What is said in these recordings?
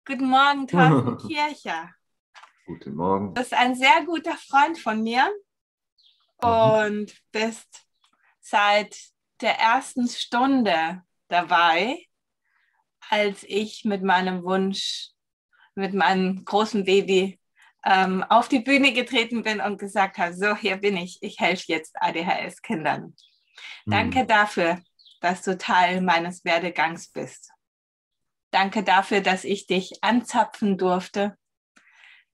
Guten Morgen, Thorsten Kircher. Guten Morgen. Du bist ein sehr guter Freund von mir und bist seit der ersten Stunde dabei, als ich mit meinem Wunsch, mit meinem großen Baby auf die Bühne getreten bin und gesagt habe, so, hier bin ich helfe jetzt ADHS-Kindern. Danke dafür, dass du Teil meines Werdegangs bist. Danke dafür, dass ich dich anzapfen durfte.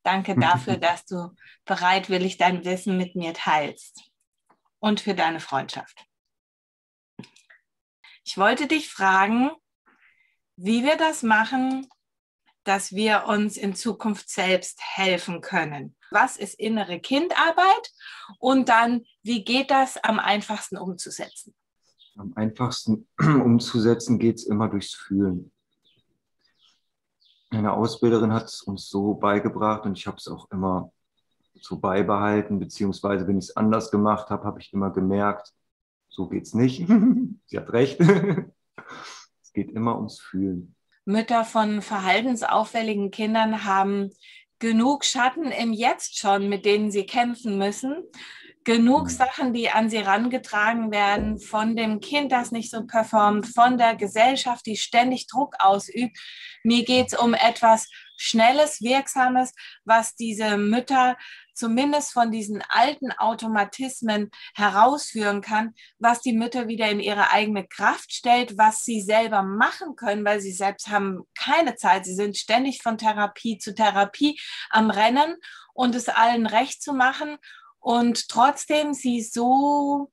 Danke dafür, dass du bereitwillig dein Wissen mit mir teilst und für deine Freundschaft. Ich wollte dich fragen, wie wir das machen, dass wir uns in Zukunft selbst helfen können. Was ist innere Kindarbeit und dann, wie geht das am einfachsten umzusetzen? Am einfachsten umzusetzen geht es immer durchs Fühlen. Eine Ausbilderin hat es uns so beigebracht und ich habe es auch immer so beibehalten, beziehungsweise wenn ich es anders gemacht habe, habe ich immer gemerkt, so geht es nicht. Sie hat recht. Es geht immer ums Fühlen. Mütter von verhaltensauffälligen Kindern haben genug Schatten im Jetzt schon, mit denen sie kämpfen müssen. Genug Sachen, die an sie herangetragen werden von dem Kind, das nicht so performt, von der Gesellschaft, die ständig Druck ausübt. Mir geht es um etwas Schnelles, Wirksames, was diese Mütter zumindest von diesen alten Automatismen herausführen kann, was die Mütter wieder in ihre eigene Kraft stellt, was sie selber machen können, weil sie selbst haben keine Zeit. Sie sind ständig von Therapie zu Therapie am Rennen und es allen recht zu machen. Und trotzdem sie so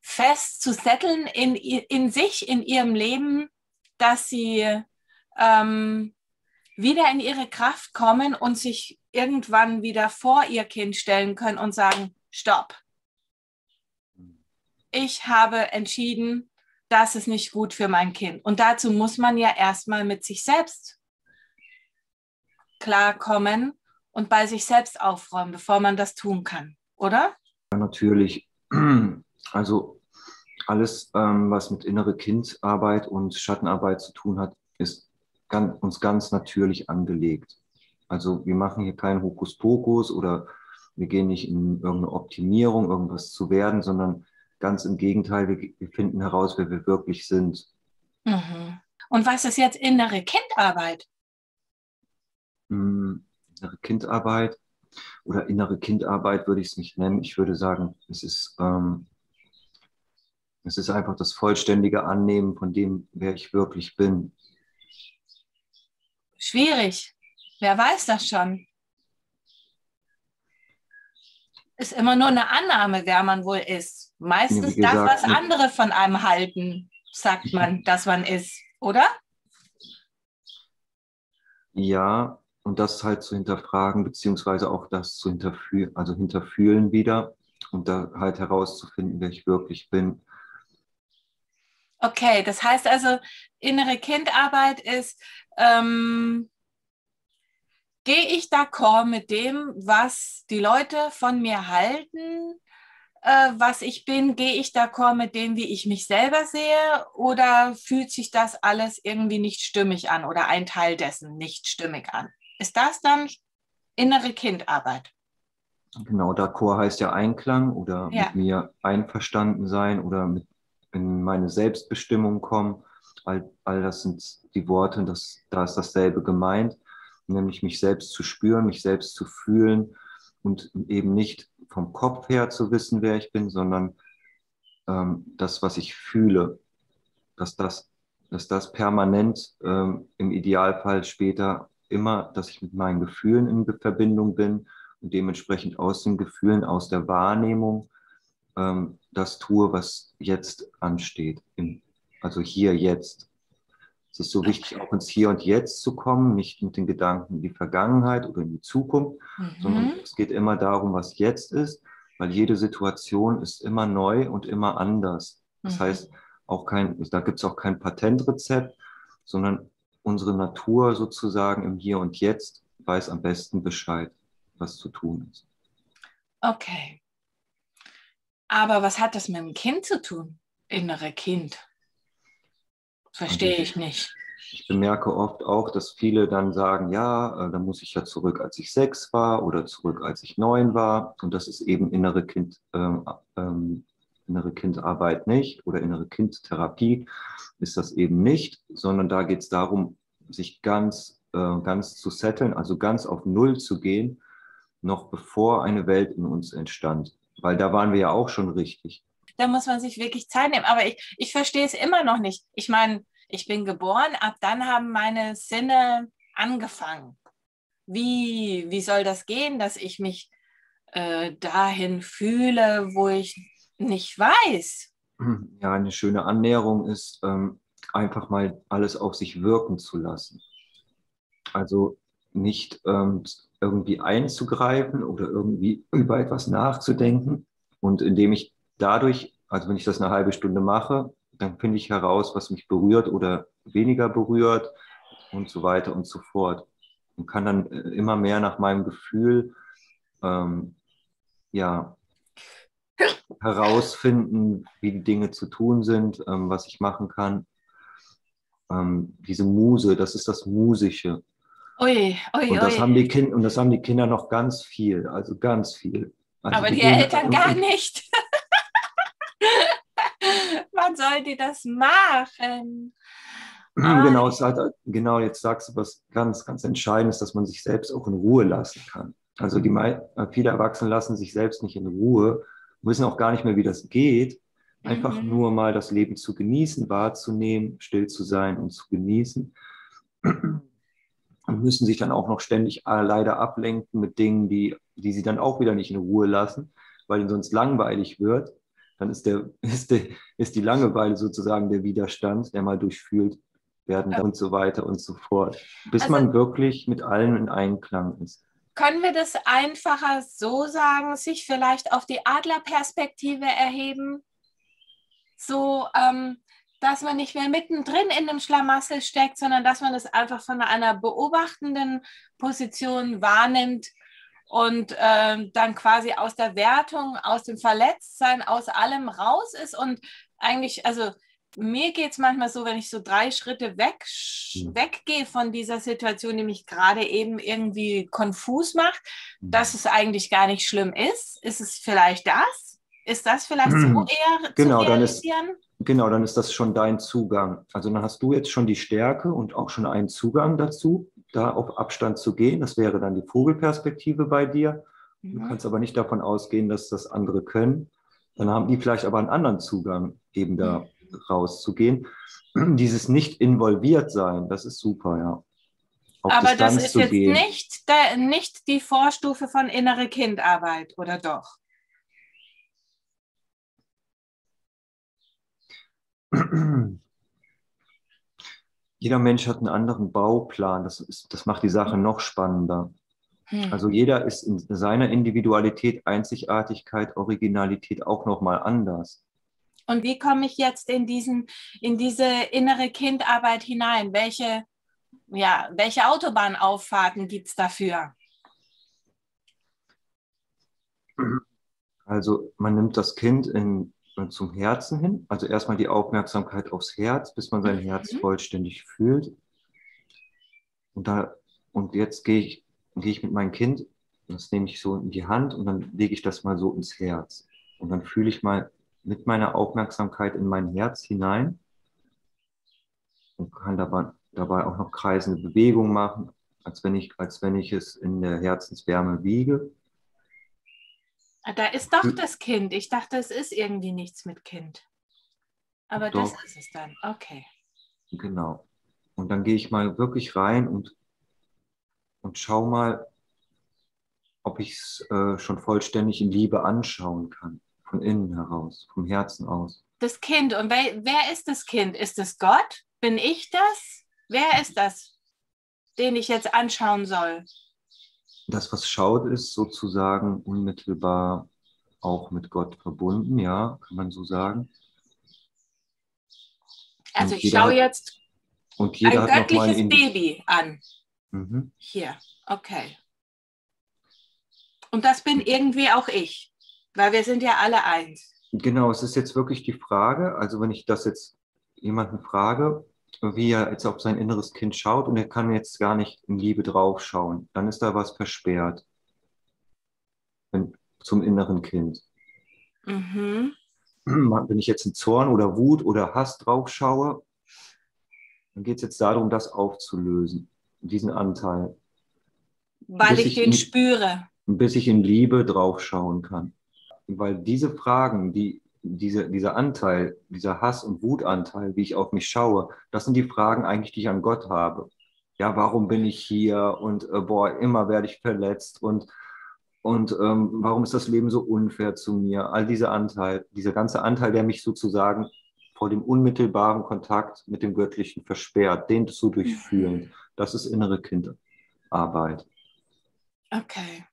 fest zu setteln in sich, in ihrem Leben, dass sie wieder in ihre Kraft kommen und sich irgendwann wieder vor ihr Kind stellen können und sagen, stopp. Ich habe entschieden, das ist nicht gut für mein Kind. Und dazu muss man ja erstmal mit sich selbst klarkommen und bei sich selbst aufräumen, bevor man das tun kann. Oder? Ja, natürlich. Also alles, was mit innere Kindarbeit und Schattenarbeit zu tun hat, ist uns ganz natürlich angelegt. Also wir machen hier keinen Hokuspokus oder wir gehen nicht in irgendeine Optimierung, irgendwas zu werden, sondern ganz im Gegenteil, wir finden heraus, wer wir wirklich sind. Mhm. Und was ist jetzt innere Kindarbeit? Innere Kindarbeit oder innere Kindarbeit würde ich es nicht nennen. Ich würde sagen, es ist einfach das vollständige Annehmen von dem, wer ich wirklich bin. Schwierig. Wer weiß das schon? Ist immer nur eine Annahme, wer man wohl ist. Meistens Wie das, gesagt, was andere von einem halten, sagt man, dass man ist, oder? ja, und das halt zu hinterfragen, beziehungsweise auch das zu hinterfühlen wieder und da halt herauszufinden, wer ich wirklich bin. Okay, das heißt also, innere Kindarbeit ist, gehe ich d'accord mit dem, was die Leute von mir halten, was ich bin? Gehe ich d'accord mit dem, wie ich mich selber sehe? Oder fühlt sich das alles irgendwie nicht stimmig an oder ein Teil dessen nicht stimmig an? Ist das dann innere Kindarbeit? Genau, d'accord heißt ja Einklang oder Ja. mit mir einverstanden sein oder in meine Selbstbestimmung kommen. All das sind die Worte, und da ist dasselbe gemeint, nämlich mich selbst zu spüren, mich selbst zu fühlen und eben nicht vom Kopf her zu wissen, wer ich bin, sondern das, was ich fühle, dass das permanent im Idealfall später immer, dass ich mit meinen Gefühlen in Verbindung bin und dementsprechend aus den Gefühlen, aus der Wahrnehmung das tue, was jetzt ansteht, also hier, jetzt. Es ist so wichtig, auch ins Hier und Jetzt zu kommen, nicht mit den Gedanken in die Vergangenheit oder in die Zukunft, sondern es geht immer darum, was jetzt ist, weil jede Situation ist immer neu und immer anders. Das heißt, da gibt es auch kein Patentrezept, sondern unsere Natur sozusagen im Hier und Jetzt weiß am besten Bescheid, was zu tun ist. Okay. Aber was hat das mit dem Kind zu tun? Innere Kind. Also Verstehe ich nicht. ich bemerke oft auch, dass viele dann sagen, ja, da muss ich ja zurück, als ich 6 war oder zurück, als ich 9 war. Und das ist eben innere Kindarbeit nicht oder innere Kindtherapie ist das eben nicht, sondern da geht es darum, sich ganz zu setteln, also ganz auf Null zu gehen, noch bevor eine Welt in uns entstand. Weil da waren wir ja auch schon richtig. Da muss man sich wirklich Zeit nehmen. Aber ich verstehe es immer noch nicht. Ich meine, ich bin geboren, ab dann haben meine Sinne angefangen. Wie soll das gehen, dass ich mich dahin fühle, wo ich nicht weiß? Ja, eine schöne Annäherung ist, einfach mal alles auf sich wirken zu lassen. Also nicht irgendwie einzugreifen oder irgendwie über etwas nachzudenken. Und indem ich dadurch, also wenn ich das eine halbe Stunde mache, dann finde ich heraus, was mich berührt oder weniger berührt und so weiter und so fort. Und kann dann immer mehr nach meinem Gefühl ja, herausfinden, wie die Dinge zu tun sind, was ich machen kann. Diese Muse, das ist das Musische. Ui, ui, Und das ui. haben die Kinder noch ganz viel, also ganz viel. Also Aber die die gehen, Eltern gar nicht. Wann soll die das machen? Ah, genau, genau, jetzt sagst du was ganz, ganz Entscheidendes, dass man sich selbst auch in Ruhe lassen kann. Also viele Erwachsene lassen sich selbst nicht in Ruhe, wissen auch gar nicht mehr, wie das geht. Einfach mhm. nur mal das Leben zu genießen, wahrzunehmen, still zu sein und zu genießen. Und müssen sich dann auch noch ständig leider ablenken mit Dingen, die sie dann auch wieder nicht in Ruhe lassen, weil ihnen sonst langweilig wird. Dann ist die Langeweile sozusagen der Widerstand, der mal durchfühlt werden und so weiter und so fort, bis Also man wirklich mit allem in Einklang ist. können wir das einfacher so sagen, sich vielleicht auf die Adlerperspektive erheben, so dass man nicht mehr mittendrin in dem Schlamassel steckt, sondern dass man das einfach von einer beobachtenden Position wahrnimmt und dann quasi aus der Wertung, aus dem Verletztsein, aus allem raus ist und eigentlich, also mir geht es manchmal so, wenn ich so 3 Schritte weggehe von dieser Situation, die mich gerade eben irgendwie konfus macht, dass es eigentlich gar nicht schlimm ist. Ist es vielleicht das? Ist das vielleicht so eher zu Genau, realisieren? dann ist das schon dein Zugang. Also dann hast du jetzt schon die Stärke und auch schon einen Zugang dazu, da auf Abstand zu gehen. Das wäre dann die Vogelperspektive bei dir. Du Mhm. kannst aber nicht davon ausgehen, dass das andere können. Dann haben die vielleicht aber einen anderen Zugang, eben da rauszugehen. Dieses nicht involviert sein, das ist super, ja. Auf Aber das Distanz ist zu jetzt gehen. nicht die Vorstufe von innere Kindarbeit, oder doch? Jeder Mensch hat einen anderen Bauplan. Das macht die Sache noch spannender. Hm. Also jeder ist in seiner Individualität, Einzigartigkeit, Originalität auch nochmal anders. Und wie komme ich jetzt in diese innere Kindarbeit hinein? Welche Autobahnauffahrten gibt es dafür? Also man nimmt das Kind zum Herzen hin, also erstmal die Aufmerksamkeit aufs Herz, bis man sein Herz Mhm. vollständig fühlt. Und, und jetzt gehe ich mit meinem Kind, das nehme ich so in die Hand und dann lege ich das mal so ins Herz. Und dann fühle ich mal mit meiner Aufmerksamkeit in mein Herz hinein und kann dabei auch noch kreisende Bewegungen machen, als wenn ich es in der Herzenswärme wiege. Da ist doch das Kind. Ich dachte, es ist irgendwie nichts mit Kind. Aber das Doch, ist es dann. Okay. genau. Und dann gehe ich mal wirklich rein und schau mal, ob ich es schon vollständig in Liebe anschauen kann. Von innen heraus, vom Herzen aus. Das Kind. Und wer ist das Kind? Ist es Gott? Bin ich das? Wer ist das, den ich jetzt anschauen soll? Das, was schaut, ist sozusagen unmittelbar auch mit Gott verbunden, ja, kann man so sagen. Also Und ich schaue jetzt jeder ein hat nochmal göttliches Baby an. Mhm. Hier. Okay. Und das bin irgendwie auch ich, weil wir sind ja alle eins. Genau, es ist jetzt wirklich die Frage, also wenn ich das jetzt jemanden frage, wie er jetzt auf sein inneres Kind schaut und er kann jetzt gar nicht in Liebe draufschauen. Dann ist da was versperrt zum inneren Kind. Mhm. Wenn ich jetzt in Zorn oder Wut oder Hass draufschaue, dann geht es jetzt darum, das aufzulösen, diesen Anteil, Weil ich den spüre. bis ich in Liebe draufschauen kann. Weil diese Fragen, dieser Anteil, dieser Hass- und Wutanteil, wie ich auf mich schaue, das sind die Fragen eigentlich, die ich an Gott habe. Ja, warum bin ich hier? Und boah, immer werde ich verletzt. Und warum ist das Leben so unfair zu mir? All dieser Anteil, dieser ganze Anteil, der mich sozusagen vor dem unmittelbaren Kontakt mit dem Göttlichen versperrt, den zu durchfühlen, das ist innere Kindarbeit. Okay.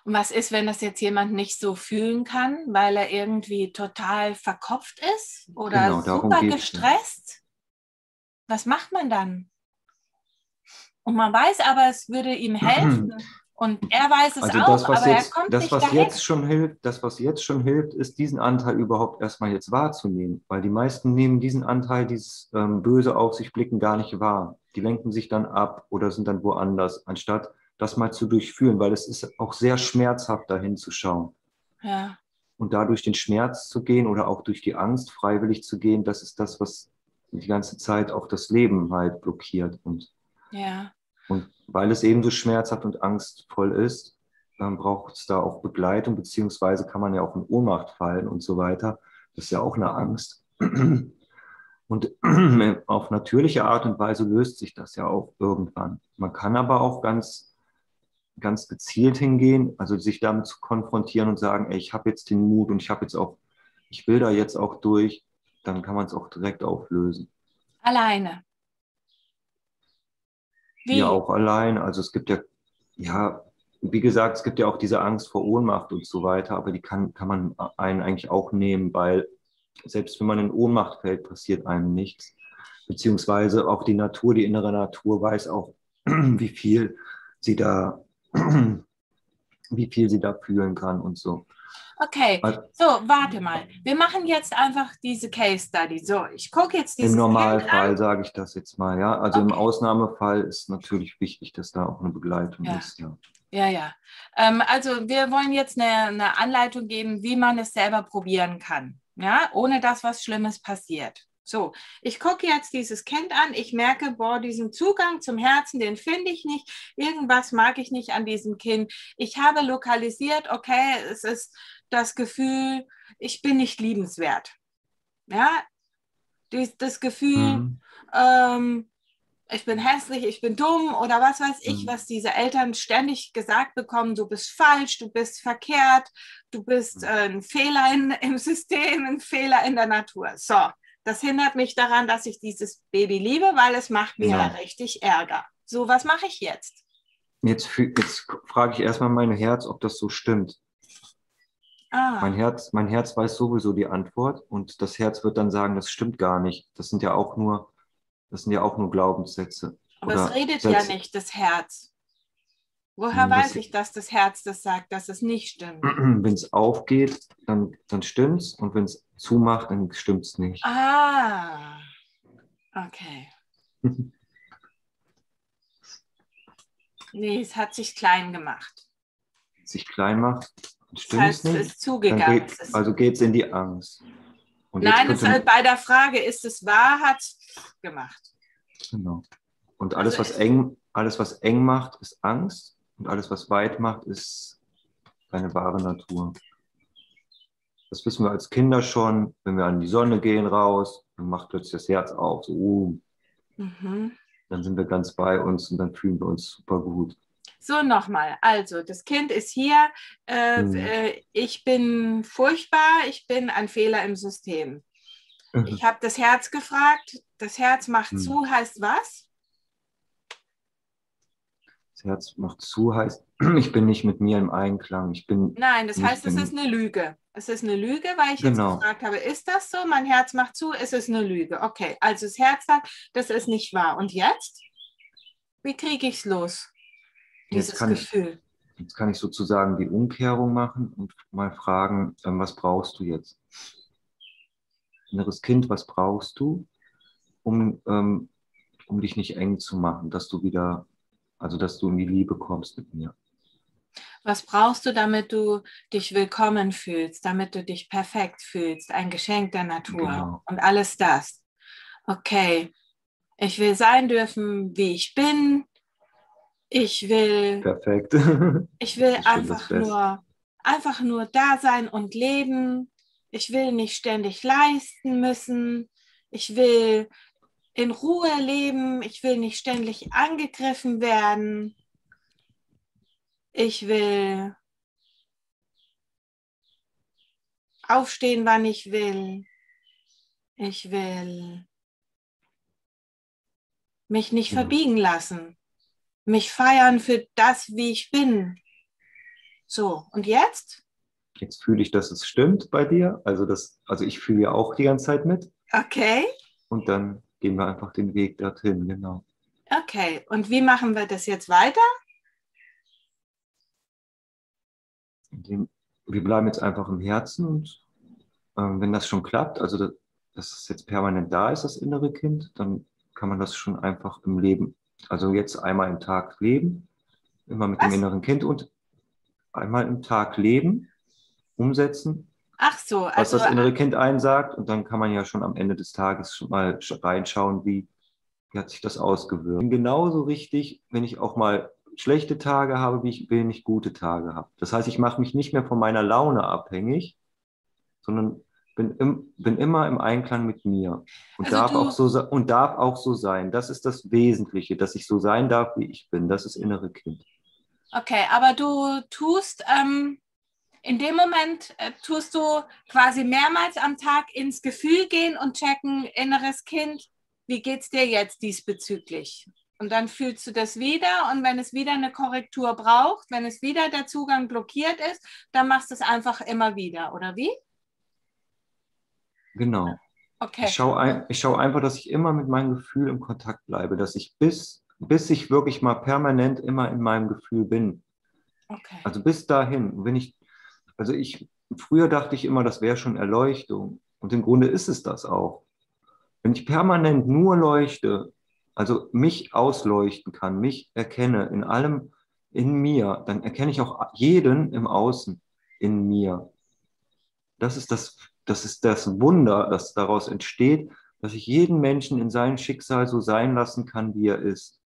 Und was ist, wenn das jetzt jemand nicht so fühlen kann, weil er irgendwie total verkopft ist oder Genau, darum super geht's. gestresst? Was macht man dann? Und man weiß aber, es würde ihm helfen. Und er weiß es also auch, das, aber er kommt das, nicht was dahin. das, was jetzt schon hilft, ist, diesen Anteil überhaupt erstmal jetzt wahrzunehmen. Weil die meisten nehmen diesen Anteil, dieses Böse auf sich blicken, gar nicht wahr. Die lenken sich dann ab oder sind dann woanders, anstatt das mal zu durchführen, weil es ist auch sehr schmerzhaft, dahin zu schauen. Ja. Und da durch den Schmerz zu gehen oder auch durch die Angst freiwillig zu gehen, das ist das, was die ganze Zeit auch das Leben halt blockiert. Ja. Und weil es eben so schmerzhaft und angstvoll ist, dann braucht es da auch Begleitung, beziehungsweise kann man ja auch in Ohnmacht fallen und so weiter. Das ist ja auch eine Angst. Und auf natürliche Art und Weise löst sich das ja auch irgendwann. Man kann aber auch ganz gezielt hingehen, also sich damit zu konfrontieren und sagen, ey, ich habe jetzt den Mut und ich will da jetzt auch durch, dann kann man es auch direkt auflösen. Alleine. Wie? Ja, auch allein. Also es gibt ja, wie gesagt, es gibt ja auch diese Angst vor Ohnmacht und so weiter, aber die kann man einen eigentlich auch nehmen, weil selbst wenn man in Ohnmacht fällt, passiert einem nichts. Beziehungsweise auch die Natur, die innere Natur weiß auch, wie viel sie da, wie viel sie da fühlen kann und so. Okay, so, warte mal. Wir machen jetzt einfach diese Case Study. So, ich gucke jetzt Im dieses Normalfall sage ich das jetzt mal, ja. Also im Okay. Ausnahmefall ist natürlich wichtig, dass da auch eine Begleitung Ja. ist, ja. Ja. Also wir wollen jetzt eine Anleitung geben, wie man es selber probieren kann, ja, ohne dass was Schlimmes passiert. So, ich gucke jetzt dieses Kind an, ich merke, boah, diesen Zugang zum Herzen, den finde ich nicht, irgendwas mag ich nicht an diesem Kind. Ich habe lokalisiert, okay, es ist das Gefühl, ich bin nicht liebenswert. Ja, das Gefühl, ich bin hässlich, ich bin dumm oder was weiß ich, was diese Eltern ständig gesagt bekommen, du bist falsch, du bist verkehrt, du bist ein Fehler im System, ein Fehler in der Natur. So, das hindert mich daran, dass ich dieses Baby liebe, weil es macht mir richtig Ärger. So, was mache ich jetzt? Jetzt frage ich erstmal mein Herz, ob das so stimmt. Mein Herz weiß sowieso die Antwort und das Herz wird dann sagen, das stimmt gar nicht. Das sind ja auch nur Glaubenssätze. Aber es redet ja nicht, das Herz. Woher weiß ich, dass das Herz das sagt, dass es nicht stimmt? Wenn es aufgeht, dann stimmt's und wenn es zumacht, dann stimmt's nicht. Okay. Nee, es hat sich klein gemacht. Sich klein macht, das heißt, es ist zugegangen. Also geht es in die Angst. Und nein, bei der Frage, ist es wahr, hat es gemacht. Genau. Und alles, was eng macht, ist Angst. Und alles, was weit macht, ist deine wahre Natur. Das wissen wir als Kinder schon. Wenn wir an die Sonne gehen raus, dann macht plötzlich das Herz auf. So, Dann sind wir ganz bei uns und dann fühlen wir uns super gut. So, nochmal. Also, das Kind ist hier. Ich bin furchtbar. Ich bin ein Fehler im System. Ich habe das Herz gefragt. Das Herz macht zu, heißt was? Das Herz macht zu, heißt, ich bin nicht mit mir im Einklang. Nein, das heißt, es ist eine Lüge. Es ist eine Lüge, weil ich jetzt gefragt habe, ist das so? Mein Herz macht zu, es ist eine Lüge. Okay, also das Herz sagt, das ist nicht wahr. Und jetzt? Wie kriege ich es los? Dieses Gefühl. Jetzt kann ich sozusagen die Umkehrung machen und mal fragen, was brauchst du jetzt? Inneres Kind, was brauchst du? um dich nicht eng zu machen, dass du in die Liebe kommst mit mir. Was brauchst du, damit du dich willkommen fühlst, damit du dich perfekt fühlst, ein Geschenk der Natur Genau. und alles das? Okay, ich will sein dürfen, wie ich bin. Ich will Perfekt. einfach nur da sein und leben. Ich will nicht ständig leisten müssen. Ich will in Ruhe leben. Ich will nicht ständig angegriffen werden. Ich will aufstehen, wann ich will. Ich will mich nicht verbiegen lassen. Mich feiern für das, wie ich bin. So, und jetzt? Jetzt fühle ich, dass es stimmt bei dir. Also ich fühle ja auch die ganze Zeit mit. Okay. Und dann gehen wir einfach den Weg dorthin, genau. Okay, und wie machen wir das jetzt weiter? Wir bleiben jetzt einfach im Herzen und wenn das schon klappt, also dass es jetzt permanent da ist, das innere Kind, dann kann man das schon einfach im Leben, also jetzt einmal im Tag leben, immer mit dem inneren Kind und einmal im Tag leben, umsetzen, Ach so, was das innere Kind einsagt und dann kann man ja schon am Ende des Tages schon mal reinschauen, wie hat sich das ausgewirkt. Bin genauso richtig, wenn ich auch mal schlechte Tage habe, wie ich wenig gute Tage habe. Das heißt, ich mache mich nicht mehr von meiner Laune abhängig, sondern bin immer im Einklang mit mir und darf auch so sein. Das ist das Wesentliche, dass ich so sein darf, wie ich bin. Das ist innere Kind. Okay, aber du tust in dem Moment tust du quasi mehrmals am Tag ins Gefühl gehen und checken, inneres Kind, wie geht's dir jetzt diesbezüglich? Und dann fühlst du das wieder und wenn es wieder eine Korrektur braucht, wenn es wieder der Zugang blockiert ist, dann machst du es einfach immer wieder, oder wie? Genau. Okay. Ich schau einfach, dass ich immer mit meinem Gefühl im Kontakt bleibe, dass ich bis ich wirklich mal permanent immer in meinem Gefühl bin. Okay. Also bis dahin, früher dachte ich immer, das wäre schon Erleuchtung. Und im Grunde ist es das auch. Wenn ich permanent nur leuchte, also mich ausleuchten kann, mich erkenne in allem in mir, dann erkenne ich auch jeden im Außen in mir. Das ist das Wunder, das daraus entsteht, dass ich jeden Menschen in seinem Schicksal so sein lassen kann, wie er ist.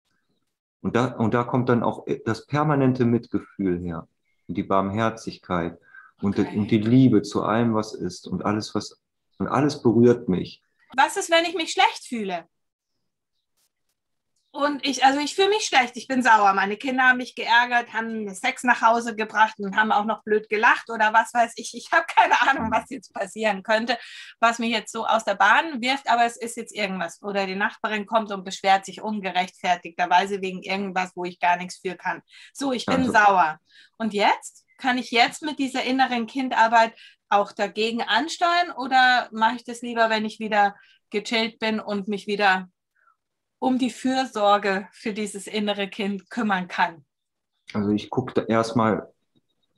Und da kommt dann auch das permanente Mitgefühl her und die Barmherzigkeit und die Liebe zu allem, was ist und alles berührt mich. Was ist, wenn ich mich schlecht fühle? Und ich fühle mich schlecht, ich bin sauer. Meine Kinder haben mich geärgert, haben Sex nach Hause gebracht und haben auch noch blöd gelacht oder was weiß ich. Ich habe keine Ahnung, was jetzt passieren könnte, was mich jetzt so aus der Bahn wirft, aber es ist jetzt irgendwas. Oder die Nachbarin kommt und beschwert sich ungerechtfertigterweise wegen irgendwas, wo ich gar nichts für kann. So, ich bin sauer. Und jetzt? Kann ich jetzt mit dieser inneren Kindarbeit auch dagegen ansteuern oder mache ich das lieber, wenn ich wieder gechillt bin und mich wieder um die Fürsorge für dieses innere Kind kümmern kann? Also ich gucke da erstmal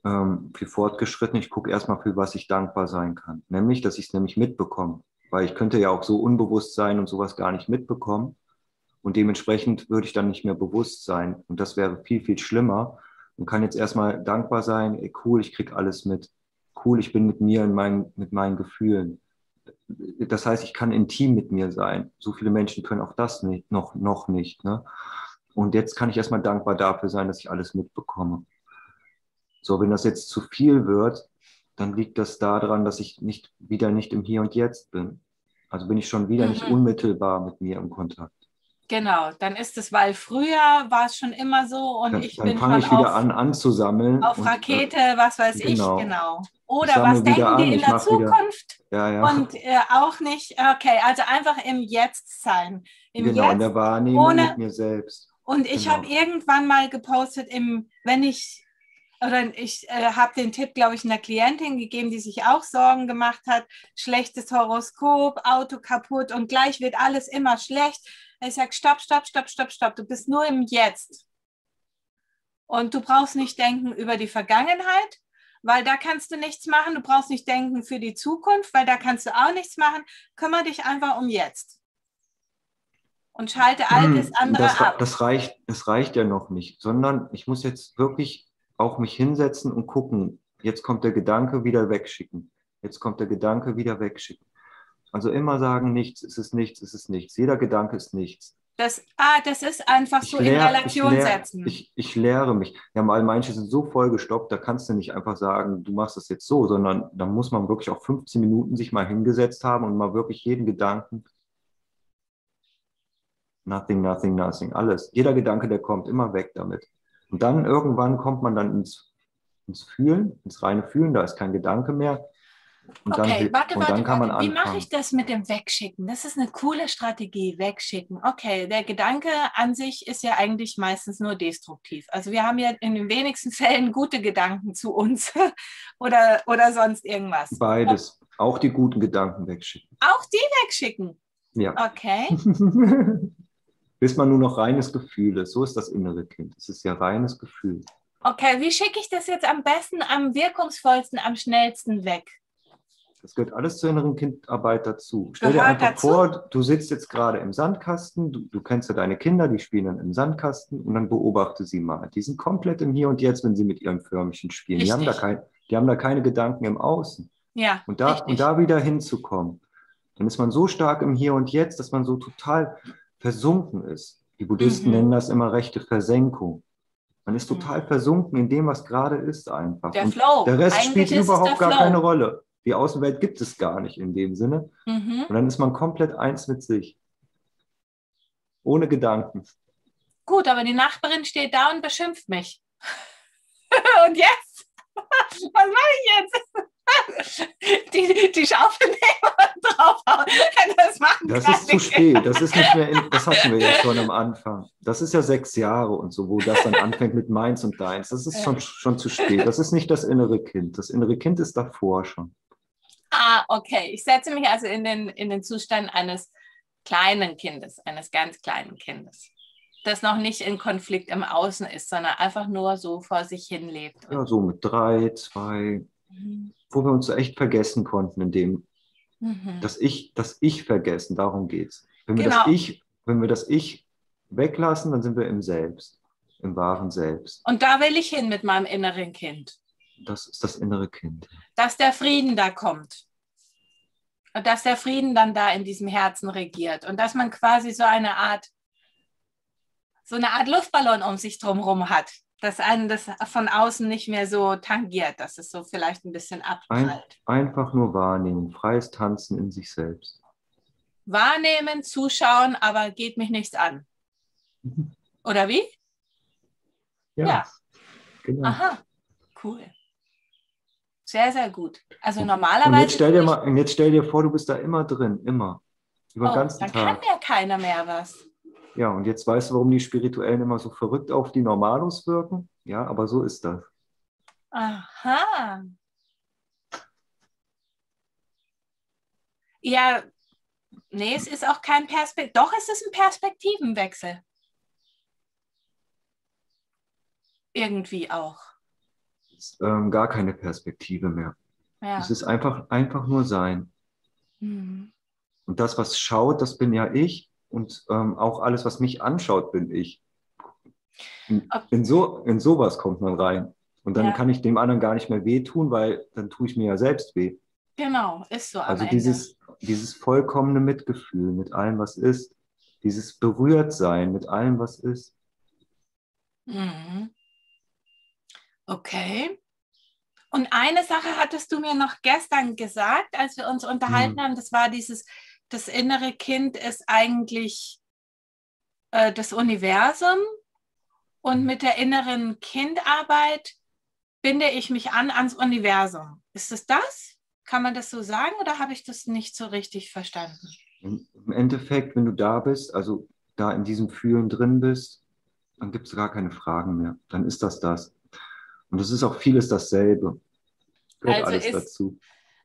für Fortgeschrittene, ich gucke erstmal, für was ich dankbar sein kann. Nämlich, dass ich es nämlich mitbekomme. Weil ich könnte ja auch so unbewusst sein und sowas gar nicht mitbekommen. Und dementsprechend würde ich dann nicht mehr bewusst sein. Und das wäre viel, viel schlimmer. Man kann jetzt erstmal dankbar sein, ey, cool, ich kriege alles mit. Cool, ich bin mit mir mit meinen Gefühlen. Das heißt, ich kann intim mit mir sein. So viele Menschen können auch das nicht, noch nicht. Ne? Und jetzt kann ich erstmal dankbar dafür sein, dass ich alles mitbekomme. So, wenn das jetzt zu viel wird, dann liegt das daran, dass ich wieder nicht im Hier und Jetzt bin. Also bin ich schon wieder nicht unmittelbar mit mir im Kontakt. Genau, dann ist es, weil früher war es schon immer so und dann fange ich wieder an anzusammeln. Auf Rakete, was weiß ich, genau. Oder was denken die in der Zukunft? Ja. Und auch nicht, okay, also einfach im Jetzt sein. Jetzt, in der Wahrnehmung mit mir selbst. Und ich habe irgendwann mal gepostet, ich habe den Tipp, glaube ich, einer Klientin gegeben, die sich auch Sorgen gemacht hat, schlechtes Horoskop, Auto kaputt und gleich wird alles immer schlecht. Ich sage, stopp, du bist nur im Jetzt. Und du brauchst nicht denken über die Vergangenheit, weil da kannst du nichts machen. Du brauchst nicht denken für die Zukunft, weil da kannst du auch nichts machen. Kümmere dich einfach um jetzt. und schalte alles andere ab. Das reicht ja noch nicht, sondern ich muss jetzt wirklich auch mich hinsetzen und gucken, jetzt kommt der Gedanke, wieder wegschicken. Jetzt kommt der Gedanke, wieder wegschicken. Also immer sagen, nichts, es ist nichts, es ist nichts. Jeder Gedanke ist nichts. Das ist einfach so in Relation setzen. Ich lehre mich. Ja, mal manche sind so vollgestopft, da kannst du nicht einfach sagen, du machst das jetzt so, sondern da muss man wirklich auch 15 Minuten sich mal hingesetzt haben und mal wirklich jeden Gedanken, nothing, nothing, nothing, alles. Jeder Gedanke, der kommt, immer weg damit. Und dann irgendwann kommt man dann ins Fühlen, ins reine Fühlen, da ist kein Gedanke mehr. Und okay, dann kann man anfangen. Wie mache ich das mit dem Wegschicken? Das ist eine coole Strategie, wegschicken. Okay, der Gedanke an sich ist ja eigentlich meistens nur destruktiv. Also wir haben ja in den wenigsten Fällen gute Gedanken zu uns oder sonst irgendwas. Beides, auch die guten Gedanken wegschicken. Auch die wegschicken? Ja. Okay. Bis man nur noch reines Gefühl ist. So ist das innere Kind. Es ist ja reines Gefühl. Okay, wie schicke ich das jetzt am besten, am wirkungsvollsten, am schnellsten weg? Das gehört alles zur inneren Kindarbeit dazu. Stell dir einfach vor, du sitzt jetzt gerade im Sandkasten, du kennst ja deine Kinder, die spielen dann im Sandkasten und dann beobachte sie mal. Die sind komplett im Hier und Jetzt, wenn sie mit ihrem Förmchen spielen. Die haben da keine Gedanken im Außen. Ja, und da wieder hinzukommen, dann ist man so stark im Hier und Jetzt, dass man so total versunken ist. Die Buddhisten nennen das immer rechte Versenkung. Man ist total versunken in dem, was gerade ist einfach. Der Flow. Der Rest spielt überhaupt gar keine Rolle. Die Außenwelt gibt es gar nicht in dem Sinne. Und dann ist man komplett eins mit sich. Ohne Gedanken. Gut, aber die Nachbarin steht da und beschimpft mich. Und jetzt? Was mache ich jetzt? Die Schaufel nehmen und draufhauen. Das ist zu spät. Das ist nicht mehr, das hatten wir ja schon am Anfang. Das ist ja 6 Jahre und so, wo das dann anfängt mit meins und deins. Das ist schon zu spät. Das ist nicht das innere Kind. Das innere Kind ist davor schon. Okay. Ich setze mich also in den Zustand eines kleinen Kindes, eines ganz kleinen Kindes, das noch nicht in Konflikt im Außen ist, sondern einfach nur so vor sich hin lebt. Ja, so mit 3, 2, wo wir uns echt vergessen konnten, in dem, das Ich vergessen, darum geht es. Wenn wir das Ich weglassen, dann sind wir im Selbst, im wahren Selbst. Und da will ich hin mit meinem inneren Kind. Das ist das innere Kind. Dass der Frieden da kommt. Und dass der Frieden dann da in diesem Herzen regiert. Und dass man quasi so eine Art Luftballon um sich drumherum hat. Dass einen das von außen nicht mehr so tangiert, dass es so vielleicht ein bisschen abprallt. Einfach nur wahrnehmen, freies Tanzen in sich selbst. Wahrnehmen, zuschauen, aber geht mich nichts an. Oder wie? Ja. Genau. Aha, cool. Sehr, sehr gut. Also normalerweise... Und jetzt stell dir vor, du bist da immer drin, immer. Über den ganzen Tag. Dann kann ja keiner mehr was. Ja, und jetzt weißt du, warum die Spirituellen immer so verrückt auf die Normalos wirken? Ja, aber so ist das. Aha. Ja, nee, es ist auch kein Doch, es ist ein Perspektivenwechsel. Irgendwie auch. Es ist gar keine Perspektive mehr. Ja. Es ist einfach nur Sein. Und das, was schaut, das bin ja ich. Und auch alles, was mich anschaut, bin ich. In sowas kommt man rein. Und dann kann ich dem anderen gar nicht mehr wehtun, weil dann tue ich mir ja selbst weh. Genau, ist so. Also dieses vollkommene Mitgefühl mit allem, was ist. Dieses Berührtsein mit allem, was ist. Okay. Und eine Sache hattest du mir noch gestern gesagt, als wir uns unterhalten haben, das war das innere Kind ist eigentlich das Universum und mit der inneren Kindarbeit binde ich mich ans Universum. Ist es das? Kann man das so sagen oder habe ich das nicht so richtig verstanden? Im Endeffekt, wenn du da bist, also da in diesem Fühlen drin bist, dann gibt es gar keine Fragen mehr. Dann ist das. Und es ist auch vieles dasselbe. Gehört alles dazu.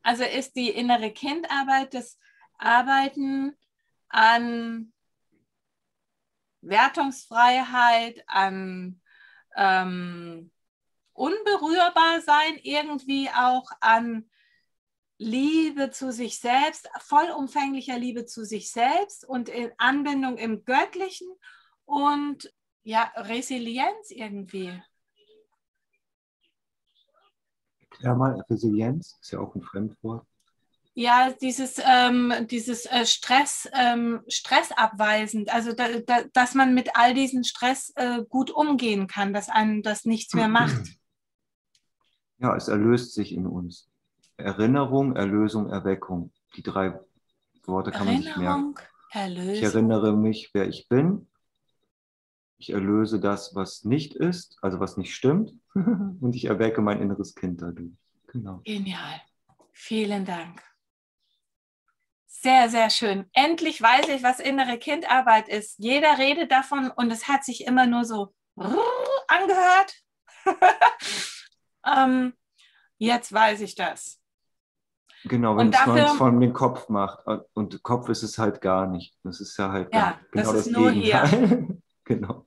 Also ist die innere Kindarbeit das Arbeiten an Wertungsfreiheit, an unberührbar sein, irgendwie auch an Liebe zu sich selbst, vollumfänglicher Liebe zu sich selbst und in Anbindung im Göttlichen und ja, Resilienz irgendwie. Ja, mal Resilienz ist ja auch ein Fremdwort. Ja, dieses stressabweisend, also dass man mit all diesem Stress gut umgehen kann, dass einem das nichts mehr macht. Ja, es erlöst sich in uns. Erinnerung, Erlösung, Erweckung. Die 3 Worte kann man sich merken. Erlösung. Ich erinnere mich, wer ich bin. Ich erlöse das, was nicht ist, also was nicht stimmt. Und ich erwecke mein inneres Kind dadurch. Genau. Genial. Vielen Dank. Sehr, sehr schön. Endlich weiß ich, was innere Kindarbeit ist. Jeder redet davon und es hat sich immer nur so angehört. Jetzt weiß ich das. Genau, wenn man es von dem Kopf macht. Und Kopf ist es halt gar nicht. Das ist ja halt genau das Gegenteil. Hier. Genau.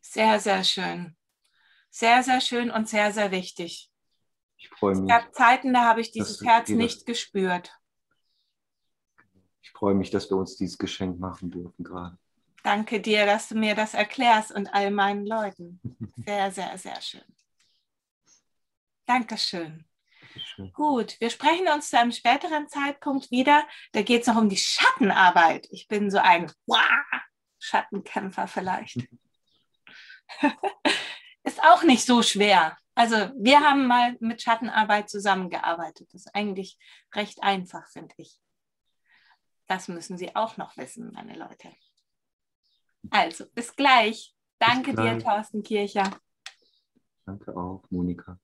Sehr, sehr schön. Sehr, sehr schön und sehr, sehr wichtig. Ich freue mich. Es gab Zeiten, da habe ich dieses Herz nicht gespürt. Ich freue mich, dass wir uns dieses Geschenk machen dürfen gerade. Danke dir, dass du mir das erklärst und all meinen Leuten. Sehr, sehr, sehr schön. Dankeschön. Dankeschön. Gut, wir sprechen uns zu einem späteren Zeitpunkt wieder. Da geht es noch um die Schattenarbeit. Ich bin so ein Schattenkämpfer vielleicht. Ist auch nicht so schwer. Also wir haben mal mit Schattenarbeit zusammengearbeitet. Das ist eigentlich recht einfach, finde ich. Das müssen Sie auch noch wissen, meine Leute. Also, bis gleich. Danke dir, Thorsten Kircher. Danke auch, Monika.